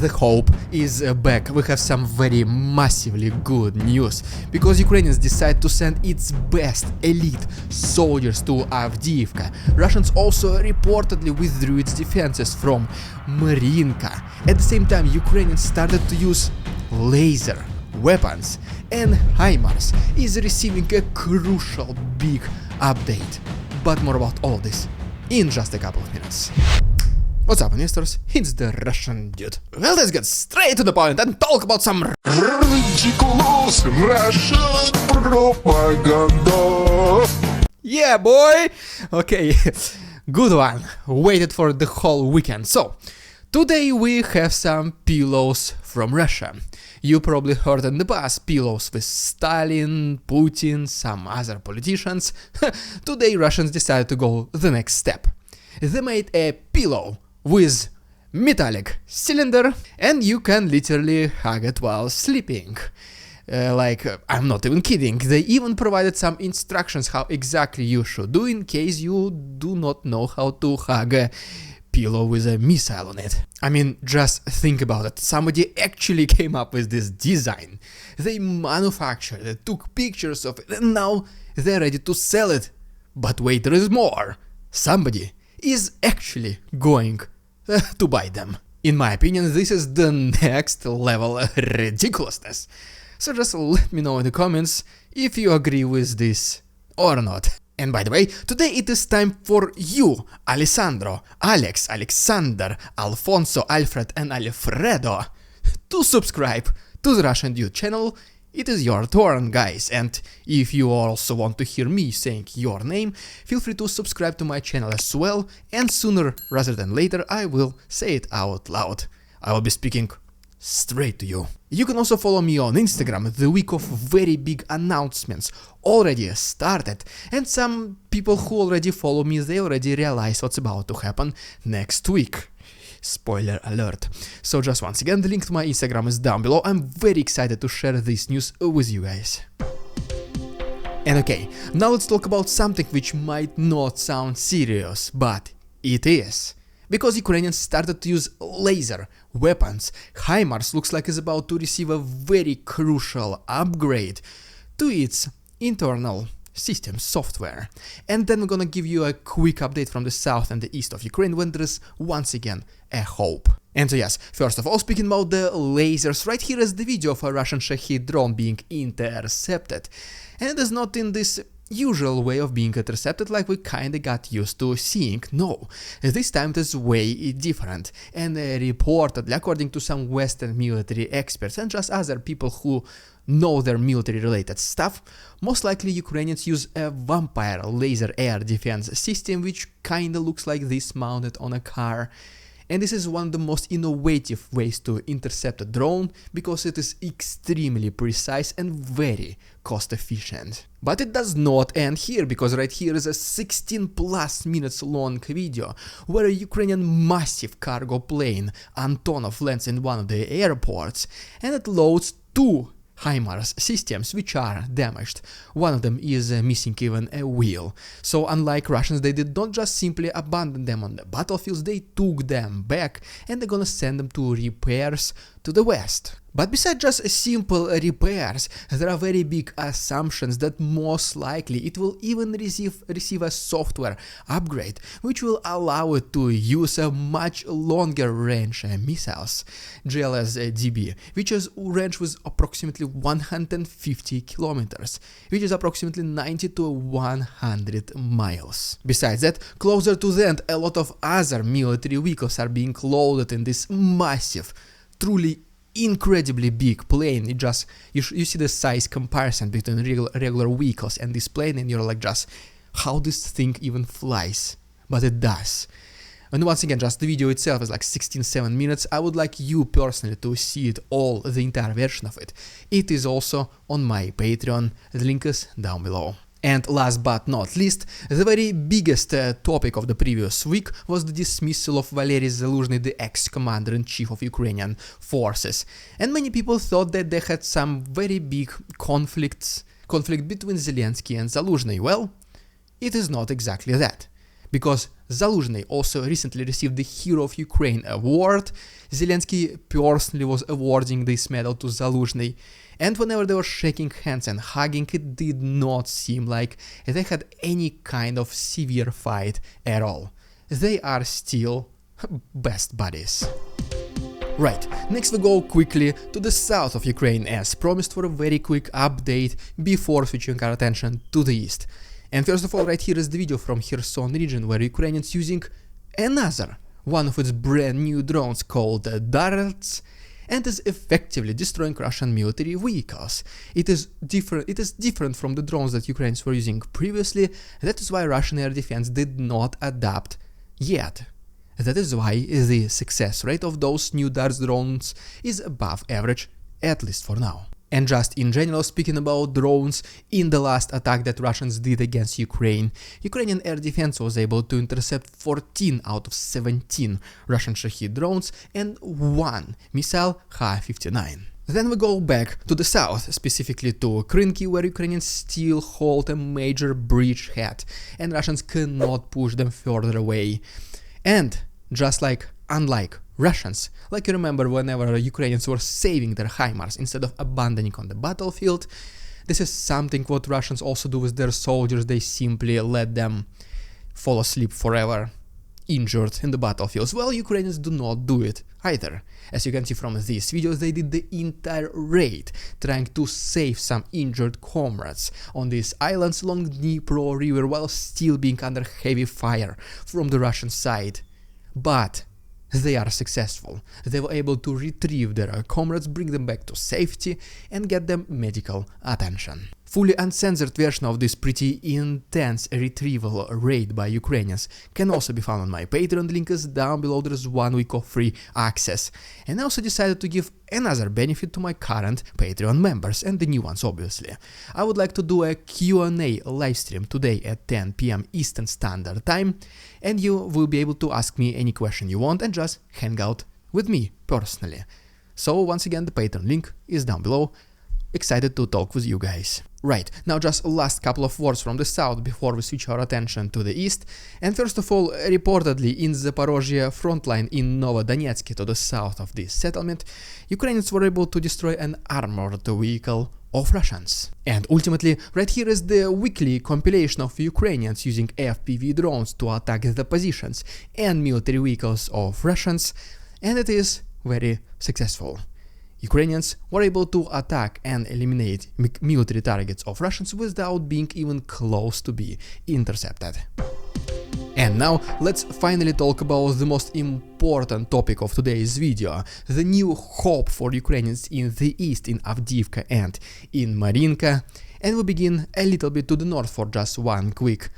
the hope is back. We have some very massively good news, because Ukrainians decide to send its best elite soldiers to Avdiivka. Russians also reportedly withdrew its defenses from Maryinka. At the same time, Ukrainians started to use laser weapons, and HIMARS is receiving a crucial big update. But more about all of this in just a couple of minutes. What's up, investors? It's the Russian dude. Well, let's get straight to the point and talk about some ridiculous Russian propaganda. Yeah, boy! Okay, good one. Waited for the whole weekend. So, today we have some pillows from Russia. You probably heard in the past pillows with Stalin, Putin, some other politicians. Today Russians decided to go the next step. They made a pillow with metallic cylinder, and you can literally hug it while sleeping. I'm not even kidding. They even provided some instructions how exactly you should do in case you do not know how to hug a pillow with a missile on it. I mean, just think about it. Somebody actually came up with this design. They manufactured it, took pictures of it, and now they're ready to sell it. But wait, there is more. Somebody is actually going to buy them. In my opinion, this is the next level ridiculousness. So just let me know in the comments if you agree with this or not. And by the way, today it is time for you, Alessandro, Alex, Alexander, Alfonso, Alfred and Alfredo, to subscribe to the Russian Dude channel. It is your turn, guys, and if you also want to hear me saying your name, feel free to subscribe to my channel as well, and sooner rather than later I will say it out loud. I will be speaking straight to you. You can also follow me on Instagram. The week of very big announcements already started, and some people who already follow me, they already realize what's about to happen next week. Spoiler alert. So just once again, the link to my Instagram is down below. I'm very excited to share this news with you guys. And okay, now let's talk about something which might not sound serious, but it is. Because Ukrainians started to use laser weapons, HIMARS looks like it's about to receive a very crucial upgrade to its internal system software. And then we're gonna give you a quick update from the south and the east of Ukraine when there is once again a hope. And so yes, first of all, speaking about the lasers, right here is the video of a Russian Shahid drone being intercepted. And it is not in this usual way of being intercepted like we kinda got used to seeing. No, this time it is way different, and reportedly, according to some Western military experts and just other people who know their military related stuff, most likely Ukrainians use a vampire laser air defense system which kinda looks like this mounted on a car. And this is one of the most innovative ways to intercept a drone, because it is extremely precise and very cost efficient. But it does not end here, because right here is a 16+ minutes long video where a Ukrainian massive cargo plane Antonov lands in one of the airports, and it loads two HIMARS systems which are damaged. One of them is missing even a wheel. So unlike Russians, they did not just simply abandon them on the battlefields, they took them back and they're gonna send them to repairs to the west. But besides just simple repairs, there are very big assumptions that most likely it will even receive a software upgrade which will allow it to use a much longer range missiles, GLSDB, which is range with approximately 150 kilometers, which is approximately 90 to 100 miles. Besides that, closer to the end, a lot of other military vehicles are being loaded in this massive, truly incredibly big plane. It just you see the size comparison between regular vehicles and this plane, and you're like, just how this thing even flies. But it does. And once again, just the video itself is like 16-17 minutes. I would like you personally to see it all, the entire version of it. It is also on my Patreon. The link is down below. And last but not least, the very biggest topic of the previous week was the dismissal of Valery Zaluzhny, the ex-commander-in-chief of Ukrainian forces. And many people thought that they had some very big conflict between Zelensky and Zaluzhny. Well, it is not exactly that. Because Zaluzhny also recently received the Hero of Ukraine award. Zelensky personally was awarding this medal to Zaluzhny, and whenever they were shaking hands and hugging, it did not seem like they had any kind of severe fight at all. They are still best buddies. Right, next we go quickly to the south of Ukraine as promised for a very quick update before switching our attention to the east. And first of all, right here is the video from Kherson region where Ukrainians using another one of its brand new drones called Darts and is effectively destroying Russian military vehicles. It is different from the drones that Ukrainians were using previously. That is why Russian air defense did not adapt yet. That is why the success rate of those new Darts drones is above average, at least for now. And just in general, speaking about drones, in the last attack that Russians did against Ukraine, Ukrainian air defense was able to intercept 14 out of 17 Russian Shahed drones and 1 missile Ha-59. Then we go back to the south, specifically to Krynki, where Ukrainians still hold a major bridgehead, and Russians cannot push them further away. And just unlike Russians, like you remember whenever Ukrainians were saving their HIMARS instead of abandoning on the battlefield, this is something what Russians also do with their soldiers. They simply let them fall asleep forever, injured in the battlefields. Well, Ukrainians do not do it either. As you can see from this video, they did the entire raid trying to save some injured comrades on these islands along Dnipro River while still being under heavy fire from the Russian side. But they are successful. They were able to retrieve their comrades, bring them back to safety and get them medical attention. Fully uncensored version of this pretty intense retrieval raid by Ukrainians can also be found on my Patreon. Link is down below. There's 1 week of free access. And I also decided to give another benefit to my current Patreon members and the new ones, obviously. I would like to do a Q&A live stream today at 10 PM Eastern Standard Time, and you will be able to ask me any question you want and just hang out with me personally. So once again, the Patreon link is down below. Excited to talk with you guys. Right, now just last couple of words from the south before we switch our attention to the east. And first of all, reportedly in Zaporozhye frontline in Novodonetsk to the south of this settlement, Ukrainians were able to destroy an armored vehicle of Russians. And ultimately, right here is the weekly compilation of Ukrainians using FPV drones to attack the positions and military vehicles of Russians, and it is very successful. Ukrainians were able to attack and eliminate military targets of Russians without being even close to be intercepted. And now let's finally talk about the most important topic of today's video, the new hope for Ukrainians in the east, in Avdiivka and in Maryinka. And we begin a little bit to the north for just one quick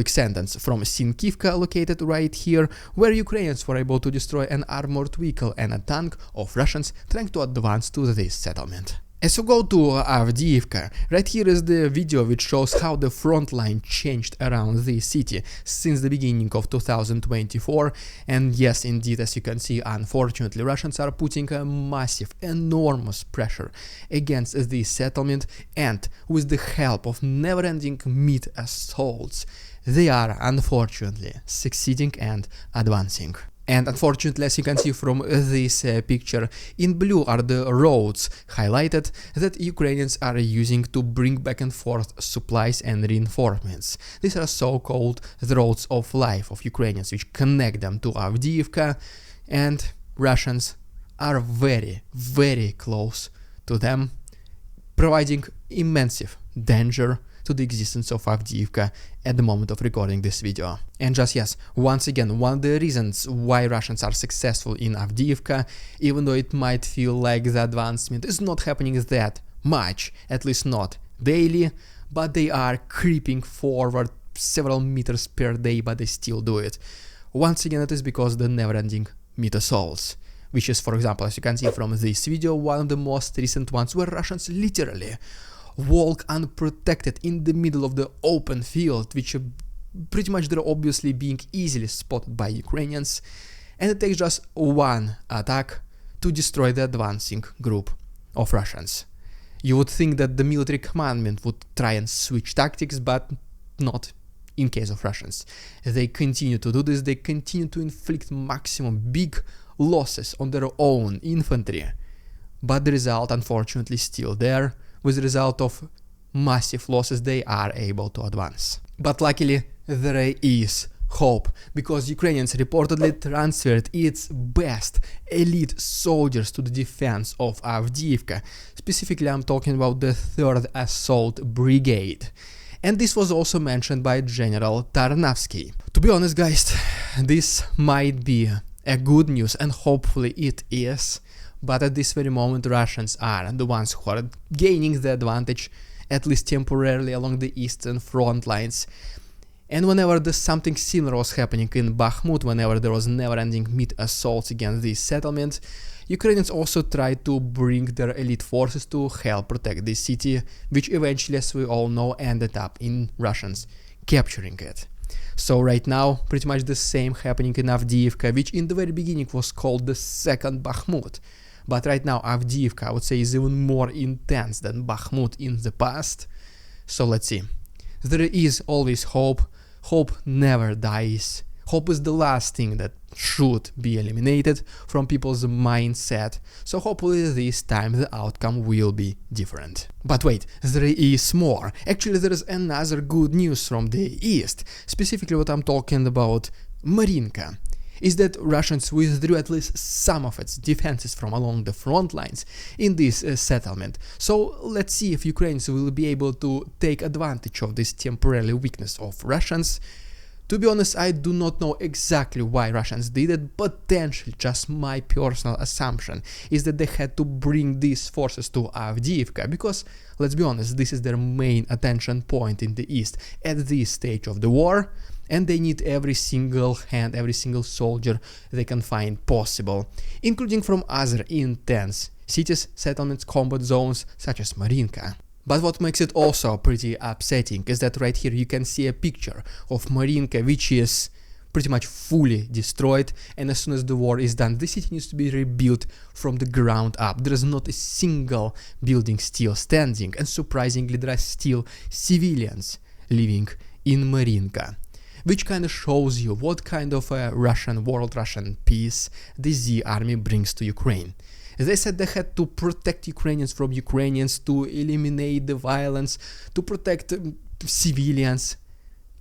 sentence from Sinkivka, located right here, where Ukrainians were able to destroy an armored vehicle and a tank of Russians trying to advance to this settlement. As we go to Avdiivka, right here is the video which shows how the front line changed around the city since the beginning of 2024, and yes, indeed, as you can see, unfortunately, Russians are putting a massive, enormous pressure against this settlement, and with the help of never-ending meat assaults, they are unfortunately succeeding and advancing. And unfortunately, as you can see from this picture, in blue are the roads highlighted that Ukrainians are using to bring back and forth supplies and reinforcements. These are so-called the roads of life of Ukrainians, which connect them to Avdiivka, and Russians are very, very close to them, providing immense danger to the existence of Avdiivka at the moment of recording this video. And just yes, once again, one of the reasons why Russians are successful in Avdiivka, even though it might feel like the advancement is not happening that much, at least not daily, but they are creeping forward several meters per day, but they still do it. Once again, it is because the never-ending meat assaults, which is, for example, as you can see from this video, one of the most recent ones where Russians literally walk unprotected in the middle of the open field, which pretty much they're obviously being easily spotted by Ukrainians, and it takes just one attack to destroy the advancing group of Russians. You would think that the military commandment would try and switch tactics, but not in case of Russians. They continue to do this, they continue to inflict maximum big losses on their own infantry, but the result unfortunately still there. With the result of massive losses, they are able to advance. But luckily there is hope, because Ukrainians reportedly transferred its best elite soldiers to the defense of Avdiivka. Specifically, I'm talking about the 3rd Assault Brigade. And this was also mentioned by General Tarnavsky. To be honest, guys, this might be a good news, and hopefully it is, but at this very moment Russians are the ones who are gaining the advantage, at least temporarily, along the eastern front lines. And whenever something similar was happening in Bakhmut, whenever there was never-ending mid-assaults against this settlement, Ukrainians also tried to bring their elite forces to help protect this city, which eventually, as we all know, ended up in Russians capturing it. So right now, pretty much the same happening in Avdiivka, which in the very beginning was called the second Bakhmut. But right now Avdiivka, I would say, is even more intense than Bakhmut in the past. So let's see. There is always hope. Hope never dies. Hope is the last thing that should be eliminated from people's mindset. So hopefully this time the outcome will be different. But wait, there is more. Actually, there is another good news from the east. Specifically what I'm talking about, Maryinka, is that Russians withdrew at least some of its defenses from along the front lines in this settlement. So let's see if Ukrainians will be able to take advantage of this temporary weakness of Russians. To be honest, I do not know exactly why Russians did it. Potentially, just my personal assumption is that they had to bring these forces to Avdiivka, because, let's be honest, this is their main attention point in the east at this stage of the war, and they need every single hand, every single soldier they can find possible, including from other intense cities, settlements, combat zones such as Maryinka. But what makes it also pretty upsetting is that right here you can see a picture of Maryinka, which is pretty much fully destroyed, and as soon as the war is done, the city needs to be rebuilt from the ground up. There is not a single building still standing, and surprisingly there are still civilians living in Maryinka, which kind of shows you what kind of a Russian peace the Z army brings to Ukraine. They said they had to protect Ukrainians from Ukrainians, to eliminate the violence, to protect civilians,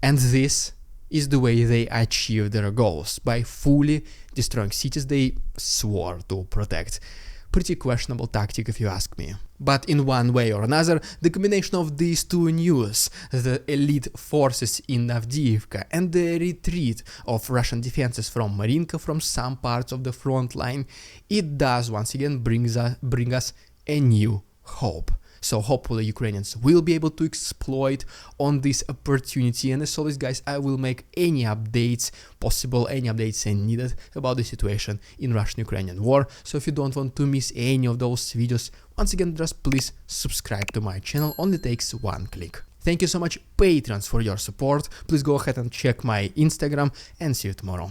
and this is the way they achieve their goals, by fully destroying cities they swore to protect. Pretty questionable tactic if you ask me. But in one way or another, the combination of these two news, the elite forces in Avdiivka and the retreat of Russian defenses from Maryinka, from some parts of the front line, it does once again bring us a new hope. So hopefully Ukrainians will be able to exploit on this opportunity, and as always guys, I will make any updates possible, any updates needed about the situation in Russian-Ukrainian war. So if you don't want to miss any of those videos, once again just please subscribe to my channel, only takes one click. Thank you so much Patreons for your support, please go ahead and check my Instagram, and see you tomorrow.